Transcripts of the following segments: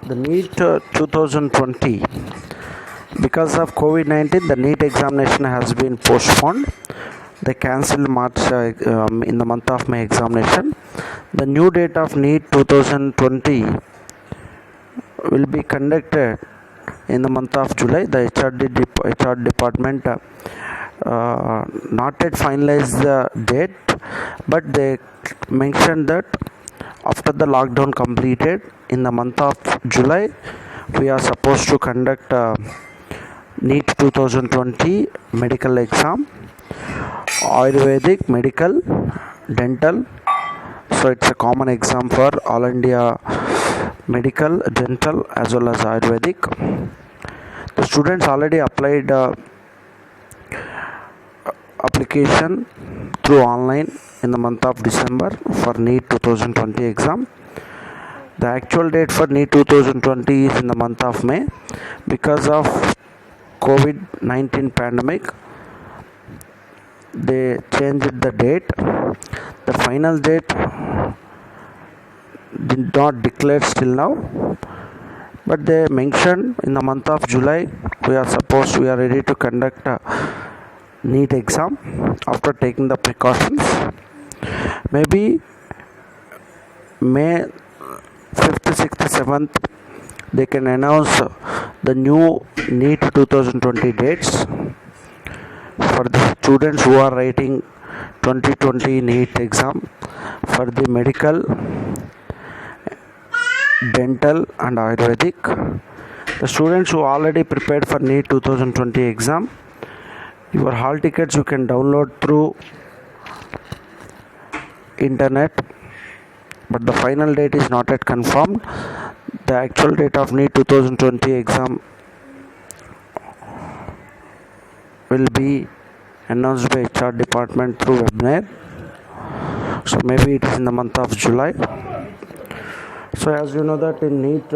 The NEET 2020, because of COVID-19, the NEET examination has been postponed. They cancelled March in the month of May examination. The new date of NEET 2020 will be conducted in the month of July. The HR department not yet finalized the date, but they mentioned that after the lockdown completed in the month of July, we are supposed to conduct NEET 2020 medical exam, Ayurvedic, medical, dental. So it's a common exam for all India medical, dental as well as Ayurvedic. The students already applied application through online in the month of December for NEET 2020 exam. The actual date for NEET 2020 is in the month of May. Because of COVID-19 pandemic, they changed the date. The final date did not declare still now, but they mentioned in the month of July we are ready to conduct a NEET exam after taking the precautions. Maybe May 5th, 6th, 7th they can announce the new NEET 2020 dates for the students who are writing 2020 NEET exam for the medical, dental and Ayurvedic. The students who already prepared for NEET 2020 exam, your hall tickets you can download through internet, but the final date is not yet confirmed. The actual date of NEET 2020 exam will be announced by HR department through webinar. So maybe it is in the month of July. So as you know that in NEET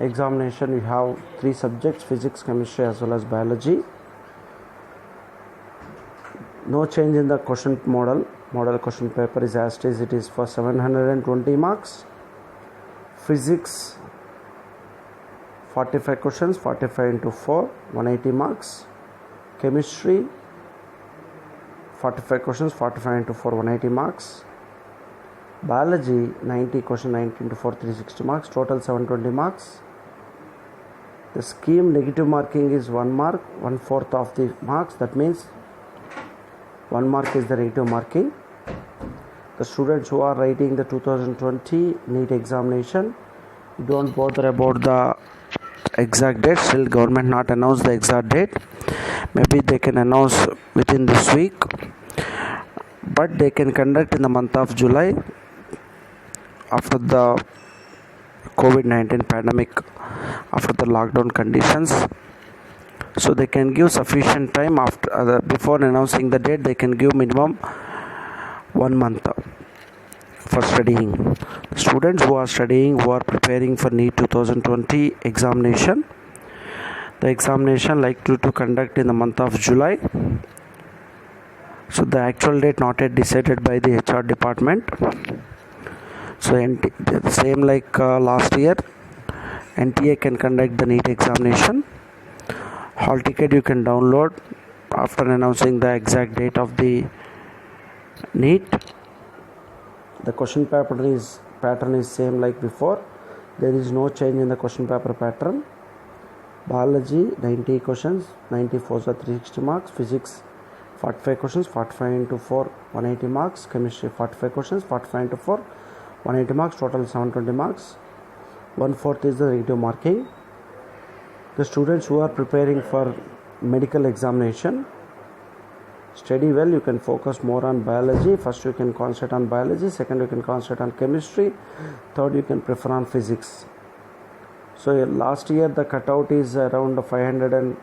examination you have 3 subjects: physics, chemistry as well as biology. No change in the question model. Model question paper is as it is for 720 marks. Physics 45 questions, 45 into 4, 180 marks. Chemistry 45 questions, 45 into 4, 180 marks. Biology 90 question, 90 into 4, 360 marks. Total 720 marks. The scheme negative marking is 1 mark, 1/4 of the marks. That means 1 mark is the negative marking. The students who are writing the 2020 NEET examination, don't bother about the exact date. Still government not announced the exact date. Maybe they can announce within this week, but they can conduct in the month of July after the COVID-19 pandemic, after the lockdown conditions. So they can give sufficient time after before announcing the date. They can give minimum 1 month for studying. Students who are studying, who are preparing for NEET 2020 examination, the examination likely to conduct in the month of July. So the actual date not yet decided by the HR department. So same like last year, NTA can conduct the NEET examination. Hall ticket you can download after announcing the exact date of the NEET. The question pattern is same like before. There is no change in the question paper pattern. Biology 90 questions, 94 are 360 marks. Physics 45 questions, 45 into 4, 180 marks. Chemistry 45 questions, 45 into 4, 180 marks. Total 720 marks. 1/4 is the negative marking. The students who are preparing for medical examination, study well. You can focus more on biology. First you can concentrate on biology. Second you can concentrate on chemistry. Third you can prefer on physics. So last year the cutout is around 500 and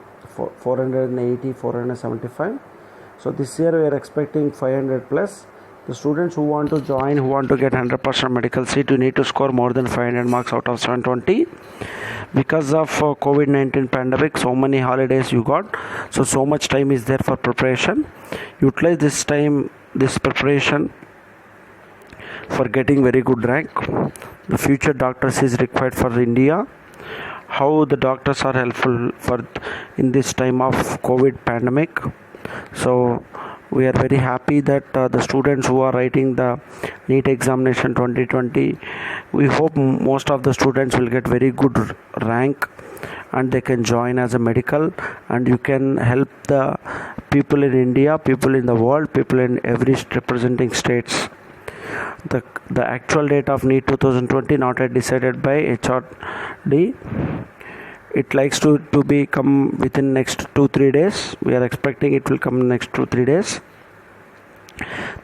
480, 475. So this year we are expecting 500 plus. The students who want to join, who want to get 100% medical seat, you need to score more than 500 marks out of 720. Because of COVID-19 pandemic, so many holidays you got, so much time is there for preparation. Utilize this time, this preparation for getting very good rank. The future doctors is required for India. how the doctors are helpful for in this time of COVID pandemic. So we are very happy that the students who are writing the NEET examination 2020, we hope most of the students will get very good rank and they can join as a medical, and you can help the people in India, people in the world, people in every representing states. The actual date of NEET 2020 not yet decided by HRD. It likes to be come within next 2-3 days. We are expecting it will come next 2-3 days.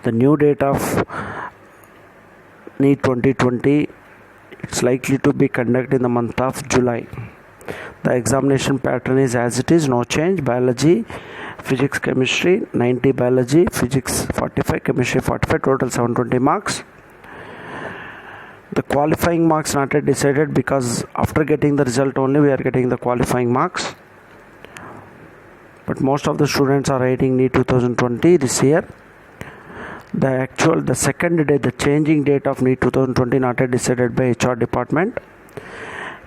The new date of NEET 2020, it's likely to be conducted in the month of July. The examination pattern is as it is, no change. Biology, physics, chemistry 90 biology, physics 45, chemistry 45, total 720 marks. The qualifying marks not yet decided, because after getting the result only we are getting the qualifying marks. But most of the students are writing NEET 2020 this year. The second day, the changing date of NEET 2020 not yet decided by HR department.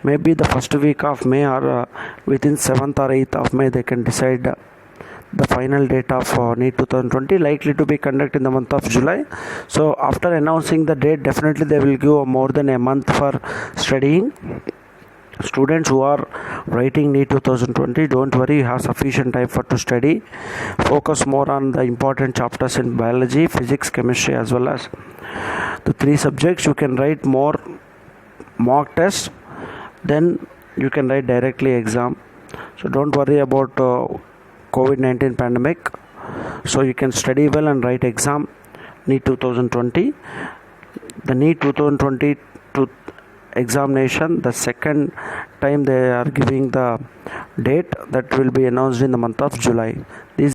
Maybe the first week of May or within 7th or 8th of May they can decide the final date of NEET 2020, likely to be conducted in the month of July. So after announcing the date, definitely they will give more than a month for studying. Students who are writing NEET 2020, don't worry, you have sufficient time to study. Focus more on the important chapters in biology, physics, chemistry, as well as the 3 subjects. You can write more mock tests, then you can write directly exam. So don't worry about COVID-19 pandemic. So you can study well and write exam NEET 2020. The NEET 2020 examination, the second time they are giving the date, that will be announced in the month of July. These